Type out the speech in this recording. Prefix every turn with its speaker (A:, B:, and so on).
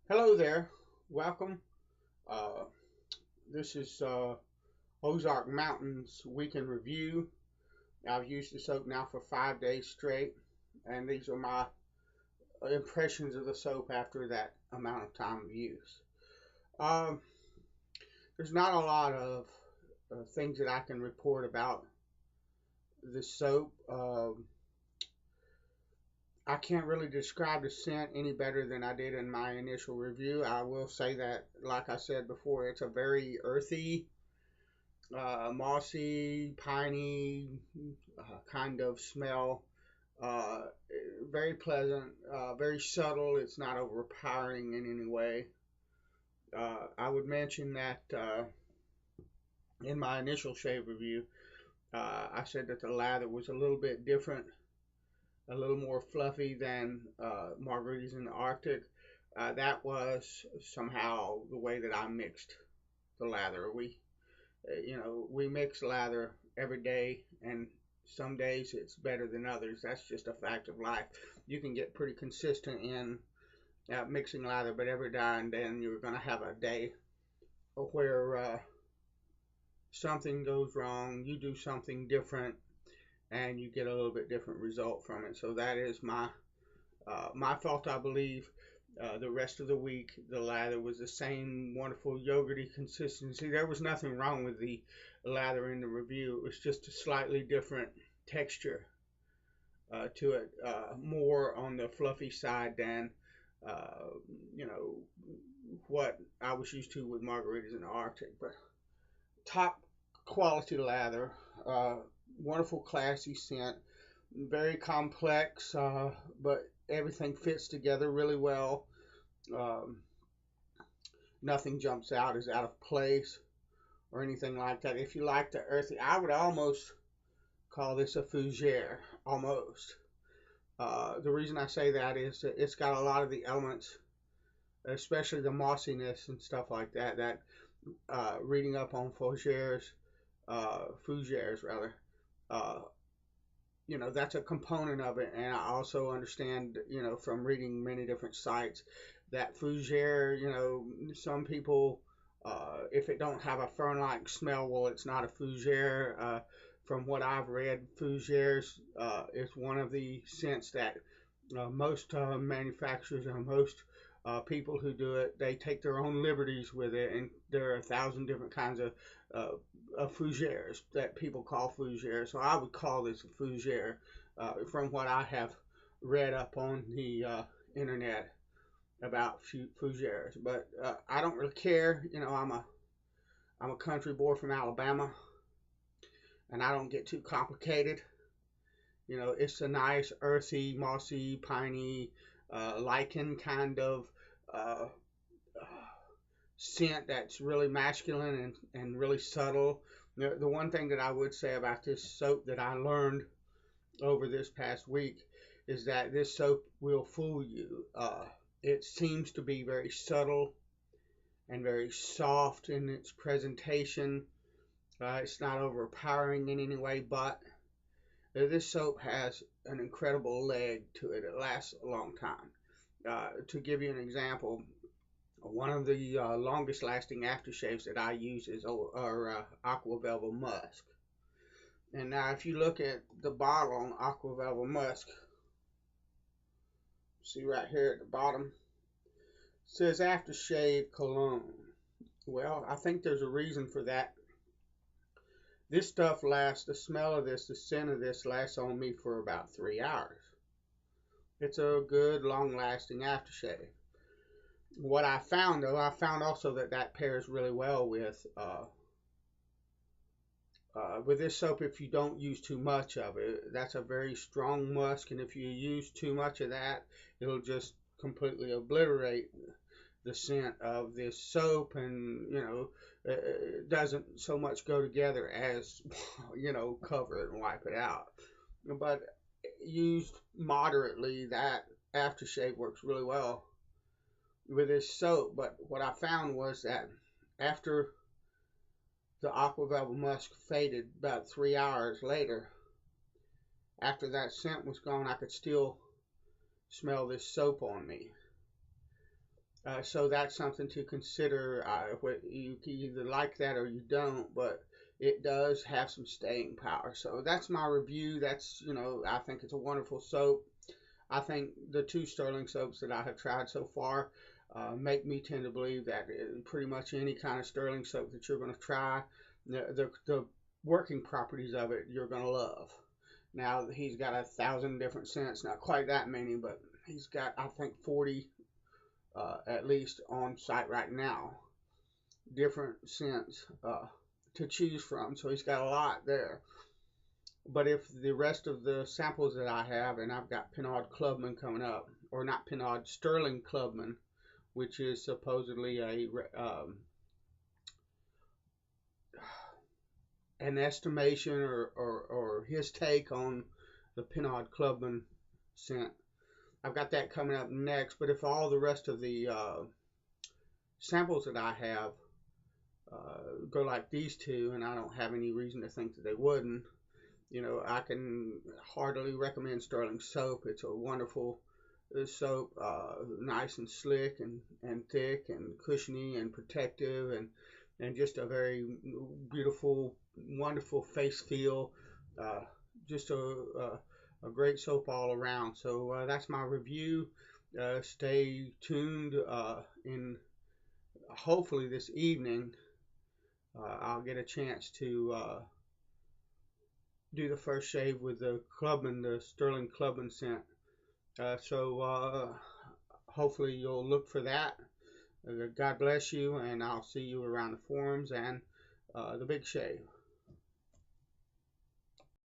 A: Hello there, welcome. Uh, this is Ozark Mountains Weekend Review. I've used the soap now for 5 days straight, and these are my impressions of the soap after that amount of time of use. Um, there's not a lot of things that I can report about the soap. I can't really describe the scent any better than I did in my initial review. I will say that, like I said before, it's a very earthy, mossy, piney kind of smell. Uh, Very pleasant, very subtle. It's not overpowering in any way. I would mention that in my initial shave review, I said that the lather was a little bit different, a little more fluffy than margaritas in the Arctic. That was somehow the way that I mixed the lather. We mix lather every day, and some days it's better than others. That's just a fact of life. You can get pretty consistent in mixing lather, but every now and then you're going to have a day where something goes wrong, you do something different, and you get a little bit different result from it. So that is my fault, I believe. The rest of the week, the lather was the same wonderful yogurty consistency. There was nothing wrong with the lather in the review. It was just a slightly different texture to it, more on the fluffy side than uh, you know what I was used to with margaritas in the Arctic. But top quality lather, uh, wonderful classy scent, very complex, but everything fits together really well. Um, Nothing jumps out as out of place or anything like that. If you like the earthy, I would almost call this a fougere, almost. The reason I say that is that it's got a lot of the elements, especially the mossiness and stuff like that. That reading up on fougères rather, uh, that's a component of it. And I also understand, from reading many different sites, that fougere, some people, if it don't have a fern-like smell, well, it's not a fougere. From what I've read, fougères is one of the scents that most manufacturers and most people who do it, they take their own liberties with it, and there are 1,000 different kinds of fougères that people call fougères. So I would call this a fougere from what I have read up on the internet about fougères. But I don't really care. I'm a country boy from Alabama, and I don't get too complicated. It's a nice, earthy, mossy, piney, lichen kind of uh, scent that's really masculine and really subtle. The one thing that I would say about this soap that I learned over this past week is that this soap will fool you. It seems to be very subtle and very soft in its presentation. It's not overpowering in any way, but this soap has an incredible leg to it. It lasts a long time. To give you an example, one of the longest lasting aftershaves that I use is Aqua Velvet Musk. And now, if you look at the bottle on Aqua Velvet Musk, see right here at the bottom, it says aftershave cologne. Well, I think there's a reason for that. This stuff lasts, the smell of this, the scent of this lasts on me for about 3 hours. It's a good, long lasting aftershave. What I found, though, I found also that pairs really well with this soap if you don't use too much of it. That's a very strong musk, and if you use too much of that, it'll just completely obliterate the scent of this soap, and it doesn't so much go together as cover it and wipe it out. But used moderately, that aftershave works really well with this soap. But what I found was that after the Aqua Velvet Musk faded about 3 hours later, after that scent was gone, I could still smell this soap on me. So that's something to consider. You can either like that or you don't, but it does have some staying power. So that's my review. I think it's a wonderful soap. I think the two Sterling soaps that I have tried so far make me tend to believe that pretty much any kind of Sterling soap that you're going to try, the working properties of it you're going to love. Now he's got 1,000 different scents, not quite that many, but he's got I think 40 at least on site right now, different scents to choose from. So he's got a lot there. But if the rest of the samples that I have, and I've got Pinard Clubman coming up, or not Pinard, Stirling Clubman, which is supposedly an estimation or his take on the Pinard Clubman scent. I've got that coming up next. But if all the rest of the samples that I have go like these two, and I don't have any reason to think that they wouldn't, I can heartily recommend Sterling soap. It's a wonderful soap, nice and slick and thick and cushiony and protective and just a very beautiful, wonderful face feel. Just a great soap all around. So that's my review. Stay tuned. In hopefully this evening, I'll get a chance to do the first shave with the Clubman, the Sterling Clubman scent. So hopefully you'll look for that. God bless you, and I'll see you around the forums and the big shave.